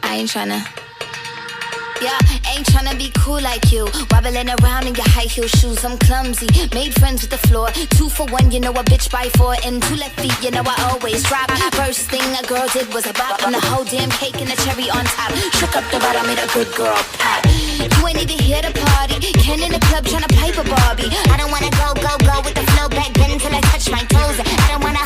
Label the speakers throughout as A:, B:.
A: I ain't tryna. Yeah, ain't tryna be cool like you. Wobbling around in your high heel shoes, I'm clumsy. Made friends with the floor. 2 for 1, you know a bitch by 4. And 2 left feet, you know I always drop. First thing a girl did was a bop. And the whole damn cake and the cherry on top. Shook up the bottom, made a good girl pop. You ain't even here to party. Ken in the club tryna pipe a Barbie. I don't wanna go with the flow back then till I touch my toes. I don't wanna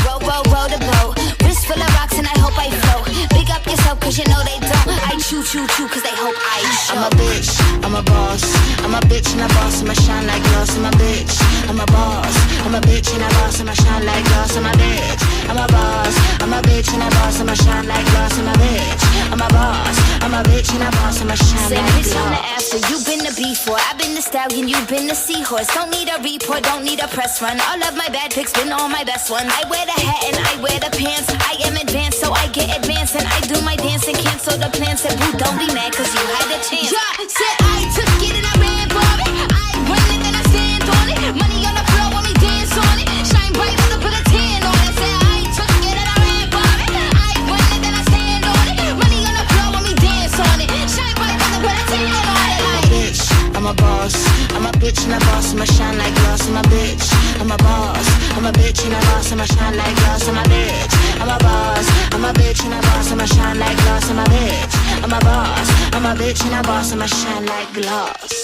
A: roll the boat. Wrist full of rocks and I hope I float. Big up yourself cause you know they don't. I chew cause they hope I show.
B: I'm a bitch, I'm a boss. I'm a bitch and a boss, I'ma shine like glass. I'm a bitch, I'm a boss. I'm a bitch and a boss, I'ma shine like glass. I'm a bitch, I'm a boss. I'm a bitch and a boss, I'ma shine like glass. I'm a bitch, I'm a boss. I'm a bitch and a boss, I'ma shine
A: Say
B: like glass.
A: bitch on the after, you been the before. I been the stallion, you been the seahorse. Don't need a report, don't need a press run. All of my bad pics been all my best ones. I wear the hat and I wear the pants. I am advanced, so I get advanced. And I do my dance and cancel the plans. Said boo, don't be mad cause you had a chance.
C: Yeah, said I took it and I ran for it. I run it and I stand on it. Money on the floor when we dance on it. Shine bright when I put a tan on it. Said I took it and I ran for it. I run it and I stand on it. Money on the floor when we dance on it. Shine bright when I put a tan on it.
B: I'm a bitch, I'm a boss. I'm a bitch and a boss, I'ma shine like glass. I'm a bitch, I'm a boss. I'm a bitch and a boss, I'ma shine like glass. I'm a bitch, I'm a boss. I'm a bitch and a boss, I'ma shine like glass. I'm a bitch, I'm a boss. I'm a bitch and a boss, I'ma shine like glass.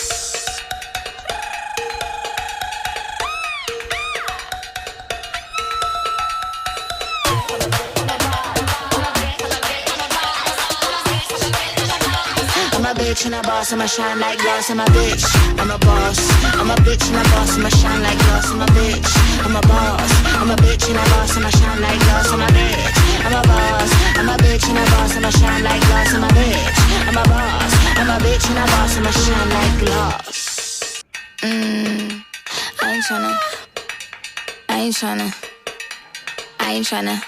B: I'm a bitch and a boss, I'ma shine like glass. I'm a bitch, I'm a boss. I'm a bitch and a boss, I'ma shine like glass. I'm a bitch, I'm a boss. I'm a bitch and a boss, I'ma shine like glass. I'm a bitch, I'm a boss. I'm a bitch and a boss, I'ma shine like glass. I'm a bitch, I'm a boss. I'm a bitch and a boss, I'ma shine like glass.
A: I ain't tryna.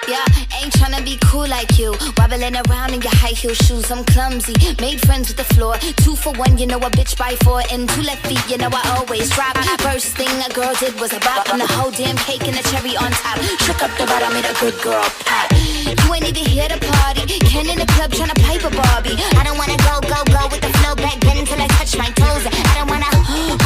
A: Yeah, ain't tryna be cool like you. Wobbling around in your high heel shoes, I'm clumsy. Made friends with the floor. 2 for 1, you know a bitch by 4. And 2 left feet, you know I always drop. First thing a girl did was a bop. And the whole damn cake and the cherry on top. Shook up the bottom, made a good girl pop. You ain't even here to party. Ken in the club tryna pipe a Barbie.
C: I don't wanna go with the flow back then till I touch my toes. I don't wanna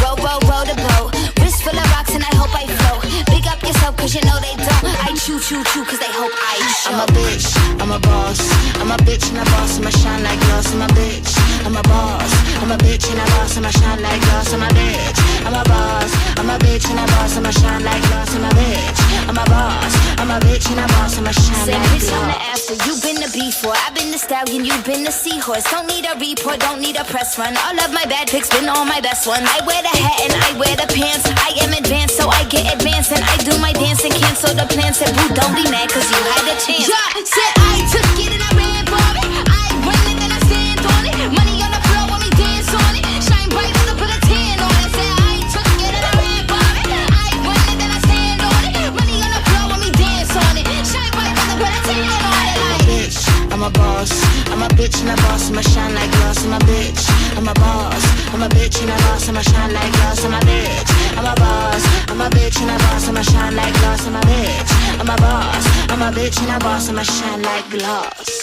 C: roll the boat. Wrist full of rocks and I hope I float. Big up yourself cause you know they don't. I chew cause they hope I show.
B: I'm a bitch, I'm a boss. I'm a bitch and a boss, I'ma shine like glass. I'm a bitch, I'm a boss. I'm a bitch and a boss, I'ma shine like glass. I'm a bitch, I'm a boss. I'm a bitch and a boss, I'ma shine like glass. I'm a bitch, I'm a boss. I'm a bitch and a boss, I'ma shine
A: Say
B: like
A: bitch on the
B: glass.
A: after, you been the before. I been the stallion, you been the seahorse. Don't need a report, don't need a press run. All of my bad pics been all my best ones. I wear the hat and I wear the pants. I am advanced, so I get advanced. And I do my dance and cancel the plans. Said boo, don't be mad cause you had a chance.
C: Yeah, said I took it and I ran for it. I run it and I stand on it. Money on the floor when we dance on it. Shine bright when I put a tan on it. Said I took it and I ran for it. I run it and I stand on it. Money on the floor when we dance on it. Shine bright when I put a tan on it.
B: I'm a bitch, I'm a boss. I'm a bitch and a boss, I'ma shine like glass. I'm a bitch, I'm a boss. I'm a bitch and a boss, I'ma shine like glass. I'm a bitch, I'm a boss. I'm a bitch and a boss, I'ma shine like glass. I'm a bitch, I'm a boss. I'm a bitch and a boss, I'ma shine like glass.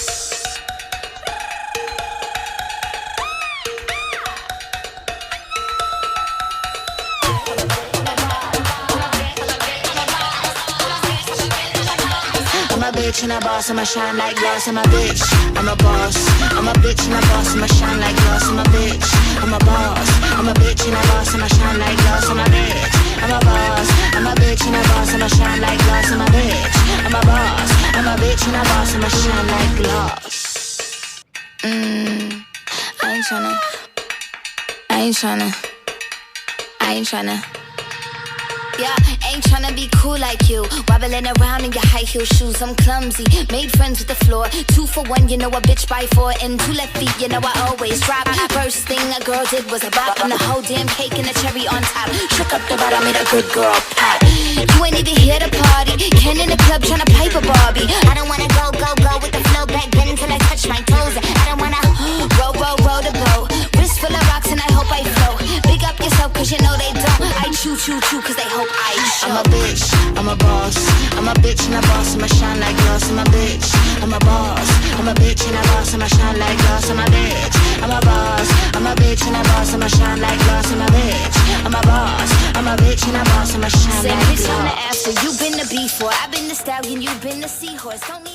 B: I'm a bitch and a boss, I'ma shine like glass. I'm a bitch, I'm a boss. I'm a bitch and a boss, I'ma shine like glass. I'm a bitch, I'm a boss. I'm a bitch and a boss, I'ma shine like glass. I'm a bitch, I'm a boss. I'm a bitch and a boss, I'ma shine like glass. I'm a bitch, I'm a boss. I'm a bitch and a boss, I'ma shine like glass.
A: I ain't tryna. Yeah, ain't tryna be cool like you. Wobbling around in your high heel shoes, I'm clumsy. Made friends with the floor. 2 for 1, you know a bitch by 4. And 2 left feet, you know I always drop. First thing a girl did was a bop. And the whole damn cake and the cherry on top. Shook up the bottom, made a good girl pop. You ain't even here to party. Ken in the club tryna pipe a Barbie.
C: I don't wanna go with the flow back then till I touch my toes. I don't wanna roll the boat. Wrist full of rocks and I hope I float. Big up yourself cause you know they don't. I chew cause they hope I show.
B: I'm a bitch, bitch, I'm a boss. I'm a bitch and a boss, I'ma shine like glass. I'm a bitch, I'm a boss. I'm a bitch and a boss, I'ma shine like glass. I'm a bitch, I'm a boss. I'm a bitch and a boss, I'ma shine like glass. I'm a bitch, I'm a boss. I'm a bitch and a boss, I'ma shine
A: Say,
B: like
A: bitch, I'm the
B: glass.
A: after. You been the before. I've been the stallion. You been the seahorse. Don't need